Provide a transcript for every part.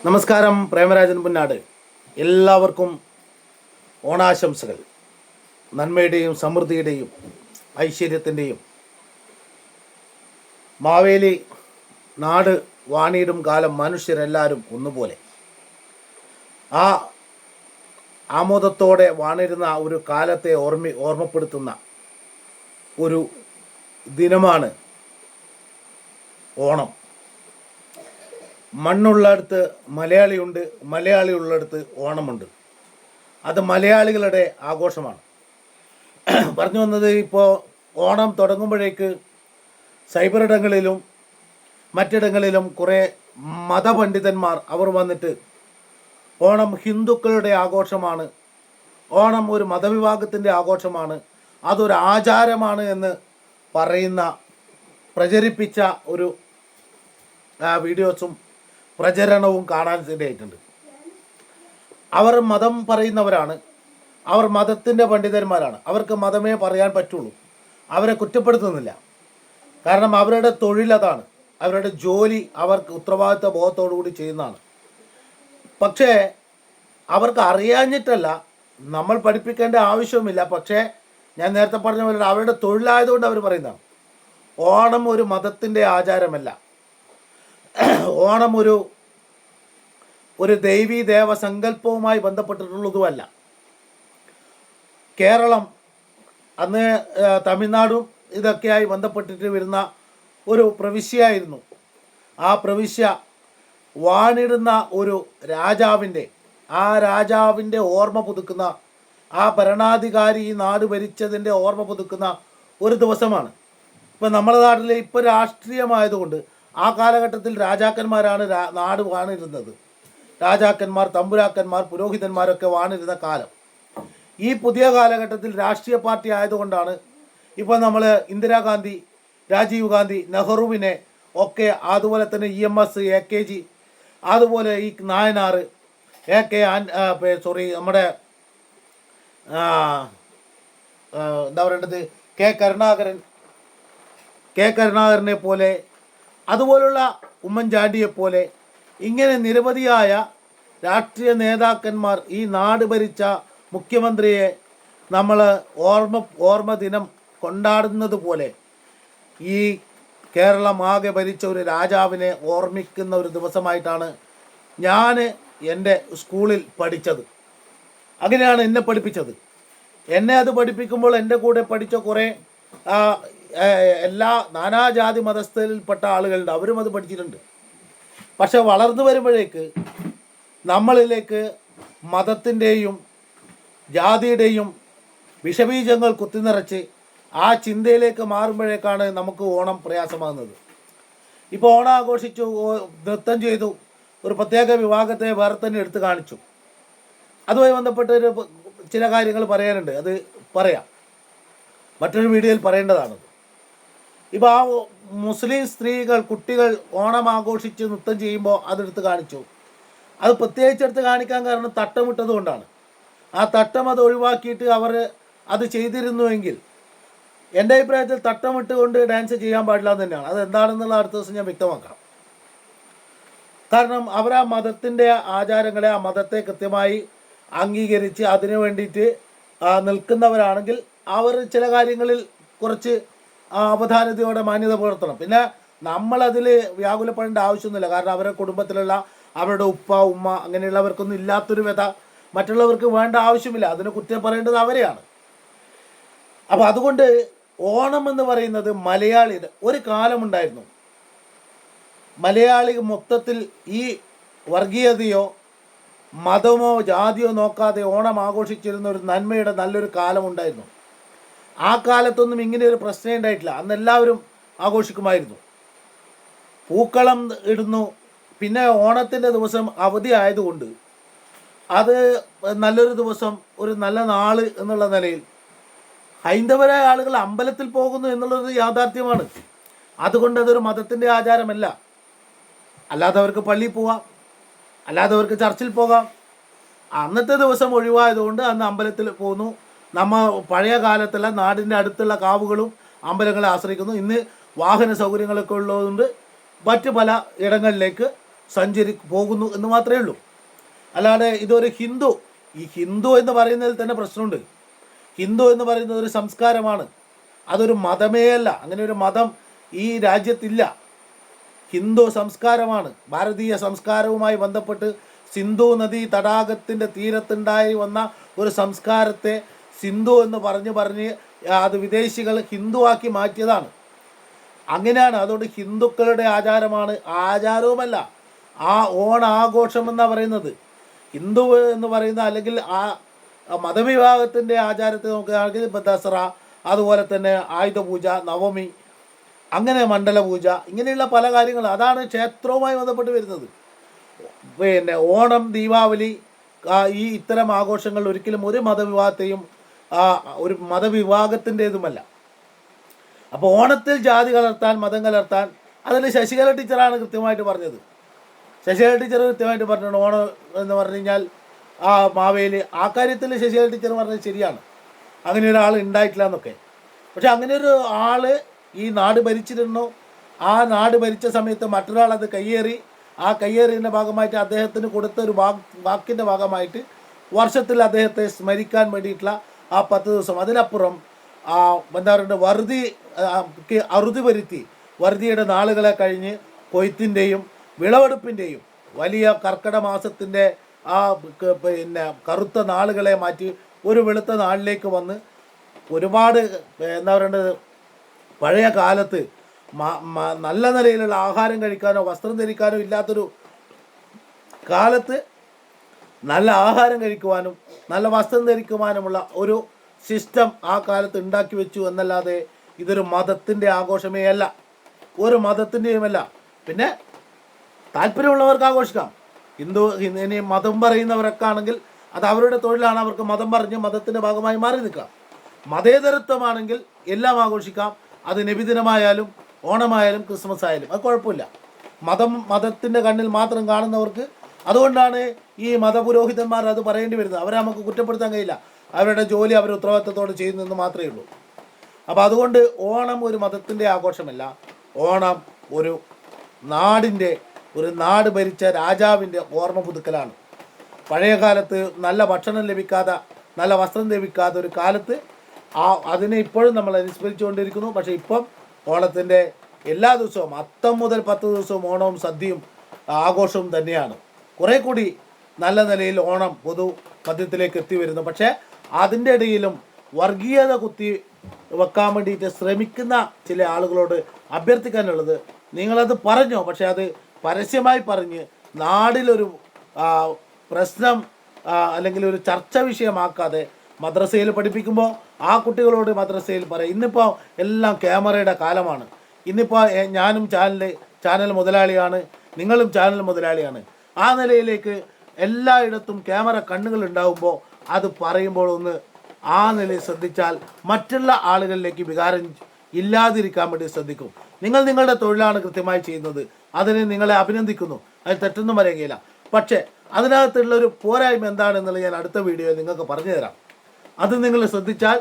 നമസ്കാരം. പ്രേമരാജൻ പുന്നാട്. എല്ലാവർക്കും ഓണാശംസകൾ. നന്മയുടെയും സമൃദ്ധിയുടെയും ഐശ്വര്യത്തിൻ്റെയും മാവേലി നാട് വാണിയിടും കാലം മനുഷ്യരെല്ലാവരും ഒന്നുപോലെ ആ ആമോദത്തോടെ വാണിരുന്ന ഒരു കാലത്തെ ഓർമ്മപ്പെടുത്തുന്ന ഒരു ദിനമാണ് ഓണം. മണ്ണുള്ളിടത്ത് മലയാളിയുണ്ട്, മലയാളി ഉള്ളിടത്ത് ഓണമുണ്ട്. അത് മലയാളികളുടെ ആഘോഷമാണ്. പറഞ്ഞു വന്നത്, ഇപ്പോൾ ഓണം തുടങ്ങുമ്പോഴേക്ക് സൈബറിടങ്ങളിലും മറ്റിടങ്ങളിലും കുറേ മതപണ്ഡിതന്മാർ അവർ വന്നിട്ട് ഓണം ഹിന്ദുക്കളുടെ ആഘോഷമാണ്, ഓണം ഒരു മതവിഭാഗത്തിൻ്റെ ആഘോഷമാണ്, അതൊരു ആചാരമാണ് എന്ന് പ്രചരിപ്പിച്ച ഒരു വീഡിയോസും പ്രചരണവും കാണാൻ ഇടയായിട്ടുണ്ട്. അവർ മതം പറയുന്നവരാണ്, അവർ മതത്തിൻ്റെ പണ്ഡിതന്മാരാണ്, അവർക്ക് മതമേ പറയാൻ പറ്റുള്ളൂ. അവരെ കുറ്റപ്പെടുത്തുന്നില്ല, കാരണം അവരുടെ തൊഴിൽ അതാണ്, അവരുടെ ജോലി അവർക്ക് ഉത്തരവാദിത്വ ബോധത്തോടു കൂടി ചെയ്യുന്നതാണ്. പക്ഷേ അവർക്ക് അറിയാഞ്ഞിട്ടല്ല, നമ്മൾ പഠിപ്പിക്കേണ്ട ആവശ്യവുമില്ല. പക്ഷേ ഞാൻ നേരത്തെ പറഞ്ഞ പോലെ അവരുടെ തൊഴിലായതുകൊണ്ട് അവർ പറയുന്നതാണ്. ഓണം ഒരു മതത്തിൻ്റെ ആചാരമല്ല. ഓണം ഒരു ദൈവീ ദേവസങ്കല്പവുമായി ബന്ധപ്പെട്ടിട്ടുള്ളതുമല്ല. കേരളം അന്ന് തമിഴ്നാടും ഇതൊക്കെയായി ബന്ധപ്പെട്ടിട്ട് വരുന്ന ഒരു പ്രവിശ്യയായിരുന്നു. ആ പ്രവിശ്യ വാണിടുന്ന ഒരു രാജാവിൻ്റെ ഓർമ്മ പുതുക്കുന്ന, ആ ഭരണാധികാരി ഈ നാട് ഭരിച്ചതിൻ്റെ ഓർമ്മ പുതുക്കുന്ന ഒരു ദിവസമാണ്. ഇപ്പം നമ്മുടെ നാട്ടിൽ ഇപ്പോൾ രാഷ്ട്രീയമായതുകൊണ്ട് ആ കാലഘട്ടത്തിൽ രാജാക്കന്മാരാണ് നാട് വാണിരുന്നത്. രാജാക്കന്മാർ, തമ്പുരാക്കന്മാർ, പുരോഹിതന്മാരൊക്കെ വാണിരുന്ന കാലം. ഈ പുതിയ കാലഘട്ടത്തിൽ രാഷ്ട്രീയ പാർട്ടി ആയതുകൊണ്ടാണ് ഇപ്പോൾ നമ്മൾ ഇന്ദിരാഗാന്ധി, രാജീവ് ഗാന്ധി, നെഹ്റുവിനെ ഒക്കെ, അതുപോലെ തന്നെ EMS, AKG, അതുപോലെ ഈ നായനാർ, നമ്മുടെ എന്താ പറയേണ്ടത്, കെ കരുണാകരനെ പോലെ, അതുപോലുള്ള ഉമ്മൻചാണ്ടിയെ പോലെ, ഇങ്ങനെ നിരവധിയായ രാഷ്ട്രീയ നേതാക്കന്മാർ ഈ നാട് ഭരിച്ച മുഖ്യമന്ത്രിയെ നമ്മൾ ഓർമ്മ ദിനം കൊണ്ടാടുന്നത് പോലെ ഈ കേരളം ആകെ ഭരിച്ച ഒരു രാജാവിനെ ഓർമ്മിക്കുന്ന ഒരു ദിവസമായിട്ടാണ് ഞാൻ എൻ്റെ സ്കൂളിൽ പഠിച്ചത്. അങ്ങനെയാണ് എന്നെ പഠിപ്പിച്ചത്. എന്നെ അത് പഠിപ്പിക്കുമ്പോൾ എൻ്റെ കൂടെ പഠിച്ച കുറേ എല്ലാ നാനാജാതി മതസ്ഥയിൽപ്പെട്ട ആളുകളുണ്ട്, അവരും അത് പഠിച്ചിട്ടുണ്ട്. പക്ഷെ വളർന്നു വരുമ്പോഴേക്ക് നമ്മളിലേക്ക് മതത്തിൻ്റെയും ജാതിയുടെയും വിഷബീജങ്ങൾ കുത്തിനിറച്ച് ആ ചിന്തയിലേക്ക് മാറുമ്പോഴേക്കാണ് നമുക്ക് ഓണം പ്രയാസമാകുന്നത്. ഇപ്പോൾ ഓണം ആഘോഷിച്ചു, നൃത്തം ചെയ്തു, ഒരു പ്രത്യേക വിഭാഗത്തെ വേറെ തന്നെ എടുത്തു കാണിച്ചു. അതുമായി ബന്ധപ്പെട്ട് ചില കാര്യങ്ങൾ പറയാനുണ്ട്, അത് പറയാം, മറ്റൊരു വീഡിയോയിൽ പറയേണ്ടതാണത്. ഇപ്പോൾ ആ മുസ്ലിം സ്ത്രീകൾ, കുട്ടികൾ ഓണം ആഘോഷിച്ച് നൃത്തം ചെയ്യുമ്പോൾ അതെടുത്ത് കാണിച്ചു. അത് പ്രത്യേകിച്ചെടുത്ത് കാണിക്കാൻ കാരണം തട്ടമിട്ടത് കൊണ്ടാണ്. ആ തട്ടം അത് ഒഴിവാക്കിയിട്ട് അവർ അത് ചെയ്തിരുന്നുവെങ്കിൽ, എൻ്റെ അഭിപ്രായത്തിൽ തട്ടമിട്ടുകൊണ്ട് ഡാൻസ് ചെയ്യാൻ പാടില്ല എന്ന് തന്നെയാണ്. അതെന്താണെന്നുള്ള അടുത്ത ദിവസം ഞാൻ വ്യക്തമാക്കാം. കാരണം അവർ ആ മതത്തിൻ്റെ ആചാരങ്ങളെ, ആ മതത്തെ കൃത്യമായി അംഗീകരിച്ച് അതിനു വേണ്ടിയിട്ട് നിൽക്കുന്നവരാണെങ്കിൽ അവർ ചില കാര്യങ്ങളിൽ കുറച്ച് അവധാനതയോടെ മാന്യത പുലർത്തണം. പിന്നെ നമ്മളതിൽ വ്യാകുലപ്പെടേണ്ട ആവശ്യമൊന്നുമില്ല. കാരണം അവരുടെ കുടുംബത്തിലുള്ള അവരുടെ ഉപ്പ, ഉമ്മ, അങ്ങനെയുള്ളവർക്കൊന്നും ഇല്ലാത്തൊരു വ്യത മറ്റുള്ളവർക്ക് വേണ്ട ആവശ്യമില്ല. അതിനെ കുറ്റം പറയേണ്ടത് അവരെയാണ്. അപ്പോൾ അതുകൊണ്ട് ഓണം എന്ന് പറയുന്നത് മലയാളിയുടെ ഒരു കാലമുണ്ടായിരുന്നു. മലയാളി മൊത്തത്തിൽ ഈ വർഗീയതയോ മതമോ ജാതിയോ നോക്കാതെ ഓണം ആഘോഷിച്ചിരുന്ന ഒരു നന്മയുടെ നല്ലൊരു കാലമുണ്ടായിരുന്നു. ആ കാലത്തൊന്നും ഇങ്ങനെ ഒരു പ്രശ്നം ഉണ്ടായിട്ടില്ല. അന്ന് എല്ലാവരും ആഘോഷിക്കുമായിരുന്നു, പൂക്കളം ഇടുന്നു. പിന്നെ ഓണത്തിൻ്റെ ദിവസം അവധി ആയതുകൊണ്ട് അത് നല്ലൊരു ദിവസം, ഒരു നല്ല നാൾ എന്നുള്ള നിലയിൽ ഹൈന്ദവരായ ആളുകൾ അമ്പലത്തിൽ പോകുന്നു എന്നുള്ളത് യാഥാർത്ഥ്യമാണ്. അതുകൊണ്ട് അതൊരു മതത്തിൻ്റെ ആചാരമല്ല. അല്ലാത്തവർക്ക് പള്ളിയിൽ പോകാം, അല്ലാത്തവർക്ക് ചർച്ചിൽ പോകാം. അന്നത്തെ ദിവസം ഒഴിവായതുകൊണ്ട് അന്ന് അമ്പലത്തിൽ പോകുന്നു. നമ്മൾ പഴയ കാലത്തുള്ള നാടിൻ്റെ അടുത്തുള്ള കാവുകളും അമ്പലങ്ങളെ ആശ്രയിക്കുന്നു. ഇന്ന് വാഹന സൗകര്യങ്ങളൊക്കെ ഉള്ളതുകൊണ്ട് മറ്റ് പല ഇടങ്ങളിലേക്ക് പോകുന്നു എന്ന് മാത്രമേ ഉള്ളൂ. അല്ലാതെ ഇതൊരു ഈ ഹിന്ദു എന്ന് പറയുന്നതിൽ തന്നെ പ്രശ്നമുണ്ട്. ഹിന്ദു എന്ന് പറയുന്നത് ഒരു സംസ്കാരമാണ്, അതൊരു മതമേ അല്ല. അങ്ങനെ ഒരു മതം ഈ രാജ്യത്തില്ല. ഹിന്ദു സംസ്കാരമാണ്. ഭാരതീയ സംസ്കാരവുമായി ബന്ധപ്പെട്ട് സിന്ധു നദീ തടാകത്തിൻ്റെ തീരത്തുണ്ടായി വന്ന ഒരു സംസ്കാരത്തെ സിന്ധു എന്ന് പറഞ്ഞ് അത് വിദേശികൾ ഹിന്ദുവാക്കി മാറ്റിയതാണ്. അങ്ങനെയാണ്. അതുകൊണ്ട് ഹിന്ദുക്കളുടെ ആചാരവുമല്ല ആ ഓണാഘോഷം എന്നാണ് പറയുന്നത്. ഹിന്ദു എന്ന് പറയുന്ന അല്ലെങ്കിൽ ആ മതവിഭാഗത്തിൻ്റെ ആചാരത്തെ നോക്കുകയാണെങ്കിൽ ഇപ്പോൾ ദസറ, അതുപോലെ തന്നെ ആയുധപൂജ, നവമി, അങ്ങനെ മണ്ഡലപൂജ, ഇങ്ങനെയുള്ള പല കാര്യങ്ങൾ, അതാണ് ക്ഷേത്രവുമായി ബന്ധപ്പെട്ട് വരുന്നത്. പിന്നെ ഓണം, ദീപാവലി, ഇത്തരം ആഘോഷങ്ങൾ ഒരിക്കലും ഒരു മതവിഭാഗത്തിൻ്റേതുമല്ല. അപ്പോൾ ഓണത്തിൽ ജാതി കലർത്താൻ, മതം കലർത്താൻ, അതിൽ ശശികല ടീച്ചറാണ് കൃത്യമായിട്ട് പറഞ്ഞത്. ശശികല ടീച്ചർ കൃത്യമായിട്ട് പറഞ്ഞിട്ടുണ്ട്. ഓണം എന്ന് പറഞ്ഞു കഴിഞ്ഞാൽ മാവേലി, ആ കാര്യത്തിൽ ശശികല ടീച്ചർ പറഞ്ഞത് ശരിയാണ്. അങ്ങനെ ഒരാൾ ഉണ്ടായിട്ടില്ല എന്നൊക്കെ. പക്ഷെ അങ്ങനെ ഒരു ആൾ ഈ നാട് ഭരിച്ചിരുന്നു. ആ നാട് ഭരിച്ച സമയത്ത് മറ്റൊരാൾ അത് കയ്യേറി, ആ കയ്യേറിയതിൻ്റെ ഭാഗമായിട്ട് അദ്ദേഹത്തിന് കൊടുത്ത ഒരു വാക്കിൻ്റെ ഭാഗമായിട്ട് വർഷത്തിൽ അദ്ദേഹത്തെ സ്മരിക്കാൻ വേണ്ടിയിട്ടുള്ള ആ 10 ദിവസം, അതിനപ്പുറം എന്താ പറയുക, അറുതി വരുത്തി വറുതിയുടെ നാളുകളെ കഴിഞ്ഞ് കൊയ്ത്തിൻ്റെയും വിളവെടുപ്പിൻ്റെയും വലിയ കർക്കിടക മാസത്തിൻ്റെ പിന്നെ കറുത്ത നാളുകളെ മാറ്റി ഒരു വെളുത്ത നാളിലേക്ക് വന്ന് ഒരുപാട് എന്താ പറയേണ്ടത്, പഴയ കാലത്ത് നല്ല നിലയിലുള്ള ആഹാരം കഴിക്കാനോ വസ്ത്രം ധരിക്കാനോ ഇല്ലാത്തൊരു കാലത്ത് നല്ല ആഹാരം കഴിക്കുവാനും നല്ല വസ്ത്രം ധരിക്കുവാനുമുള്ള ഒരു സിസ്റ്റം ആ കാലത്ത് ഉണ്ടാക്കി വെച്ചു എന്നല്ലാതെ ഇതൊരു മതത്തിൻ്റെ ആഘോഷമേ അല്ല, ഒരു മതത്തിൻ്റെയുമല്ല. പിന്നെ താല്പര്യമുള്ളവർക്ക് ആഘോഷിക്കാം. ഇനി മതം പറയുന്നവരൊക്കെ ആണെങ്കിൽ അത് അവരുടെ തൊഴിലാണ്, അവർക്ക് മതം പറഞ്ഞ് മതത്തിൻ്റെ ഭാഗമായി മാറി നിൽക്കാം. മതേതരത്വമാണെങ്കിൽ എല്ലാം ആഘോഷിക്കാം. അത് നബിദിനമായാലും ഓണമായാലും ക്രിസ്മസ് ആയാലും അത് കുഴപ്പമില്ല. മതത്തിൻ്റെ കണ്ണിൽ മാത്രം കാണുന്നവർക്ക്, അതുകൊണ്ടാണ് ഈ മതപുരോഹിതന്മാർ അത് പറയേണ്ടി വരുന്നത്. അവരെ നമുക്ക് കുറ്റപ്പെടുത്താൻ കഴിയില്ല. അവരുടെ ജോലി അവർ ഉത്തരവാദിത്തത്തോടെ ചെയ്യുന്നതെന്ന് മാത്രമേ ഉള്ളൂ. അപ്പോൾ അതുകൊണ്ട് ഓണം ഒരു മതത്തിൻ്റെ ആഘോഷമല്ല. ഓണം ഒരു നാട് ഭരിച്ച രാജാവിൻ്റെ ഓർമ്മ പുതുക്കലാണ്. പഴയ കാലത്ത് നല്ല ഭക്ഷണം ലഭിക്കാതെ, നല്ല വസ്ത്രം ലഭിക്കാത്ത ഒരു കാലത്ത് അതിനെ ഇപ്പോഴും നമ്മൾ അനുസ്മരിച്ചുകൊണ്ടിരിക്കുന്നു. പക്ഷേ ഇപ്പം ഓണത്തിൻ്റെ എല്ലാ ദിവസവും അത്തം മുതൽ 10 ദിവസവും ഓണവും സദ്യയും ആഘോഷവും തന്നെയാണ്. കുറേ കൂടി നല്ല നിലയിൽ ഓണം പൊതു മധ്യത്തിലേക്ക് എത്തി വരുന്നു. പക്ഷേ അതിൻ്റെ ഇടയിലും വർഗീയത കുത്തി വെക്കാൻ വേണ്ടിയിട്ട് ശ്രമിക്കുന്ന ചില ആളുകളോട് അഭ്യർത്ഥിക്കാനുള്ളത്, നിങ്ങളത് പറഞ്ഞോ, പക്ഷേ അത് പരസ്യമായി പറഞ്ഞ് നാടിലൊരു പ്രശ്നം അല്ലെങ്കിൽ ഒരു ചർച്ച വിഷയമാക്കാതെ മദ്രസയിൽ പഠിപ്പിക്കുമ്പോൾ ആ കുട്ടികളോട് മദ്രസയിൽ പറയും. ഇന്നിപ്പോൾ എല്ലാം ക്യാമറയുടെ കാലമാണ്. ഇന്നിപ്പോൾ ഞാനും ചാനൽ മുതലാളിയാണ്, നിങ്ങളും ചാനൽ മുതലാളിയാണ്. ആ നിലയിലേക്ക് എല്ലായിടത്തും ക്യാമറ കണ്ണുകൾ ഉണ്ടാകുമ്പോൾ അത് പറയുമ്പോൾ ഒന്ന് ആ നിലയിൽ ശ്രദ്ധിച്ചാൽ മറ്റുള്ള ആളുകളിലേക്ക് വികാരം ഇല്ലാതിരിക്കാൻ വേണ്ടി ശ്രദ്ധിക്കും. നിങ്ങളുടെ തൊഴിലാണ് കൃത്യമായി ചെയ്യുന്നത്, അതിന് നിങ്ങളെ അഭിനന്ദിക്കുന്നു, അത് തെറ്റൊന്നും പറയുകയില്ല. പക്ഷേ അതിനകത്തുള്ളൊരു പോരായ്മ എന്താണെന്നുള്ളത് ഞാൻ അടുത്ത വീഡിയോയിൽ നിങ്ങൾക്ക് പറഞ്ഞു തരാം. അത് നിങ്ങൾ ശ്രദ്ധിച്ചാൽ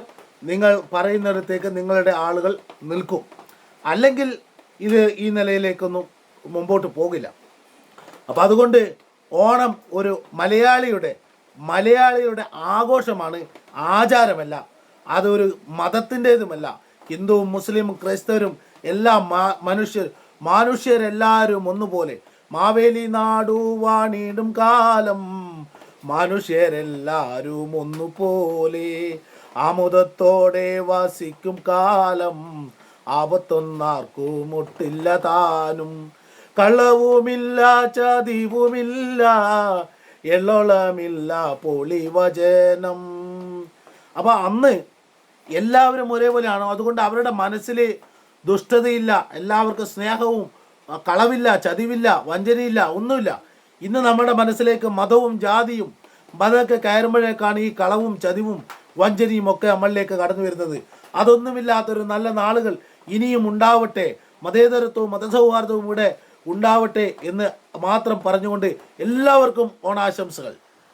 നിങ്ങൾ പറയുന്നിടത്തേക്ക് നിങ്ങളുടെ ആളുകൾ നിൽക്കും. അല്ലെങ്കിൽ ഇത് ഈ നിലയിലേക്കൊന്നും മുമ്പോട്ട് പോകില്ല. അപ്പോൾ അതുകൊണ്ട് ഓണം ഒരു മലയാളിയുടെ ആഘോഷമാണ്, ആചാരമല്ല. അതൊരു മതത്തിൻ്റേതുമല്ല. ഹിന്ദുവും മുസ്ലിമും ക്രൈസ്തവരും എല്ലാ മനുഷ്യരെല്ലാവരും ഒന്നുപോലെ. മാവേലി നാടു വാണിടും കാലം മനുഷ്യരെല്ലാവരും ഒന്നുപോലെ. ആമുദത്തോടെ വസിക്കും കാലം ആപത്തൊന്നാർക്കും ഒട്ടില്ല താനും. കളവുമില്ല ചതിവുമില്ല എള്ളോളമില്ല പൊളിവചനം. അപ്പോൾ അന്ന് എല്ലാവരും ഒരേപോലെയാണോ? അതുകൊണ്ട് അവരുടെ മനസ്സിൽ ദുഷ്ടതയില്ല, എല്ലാവർക്കും സ്നേഹവും, കളവില്ല, ചതിവില്ല, വഞ്ചനയില്ല, ഒന്നുമില്ല. ഇന്ന് നമ്മുടെ മനസ്സിലേക്ക് മതവും ജാതിയും മതമൊക്കെ കയറുമ്പോഴേക്കാണ് ഈ കളവും ചതിവും വഞ്ചനയും ഒക്കെ നമ്മളിലേക്ക് കടന്നു വരുന്നത്. അതൊന്നുമില്ലാത്തൊരു നല്ല നാളുകൾ ഇനിയും ഉണ്ടാവട്ടെ, മതേതരത്വവും മതസൗഹാർദ്ദവും ഇവിടെ ഉണ്ടാവട്ടെ എന്ന് മാത്രം പറഞ്ഞുകൊണ്ട് എല്ലാവർക്കും ഓണാശംസകൾ.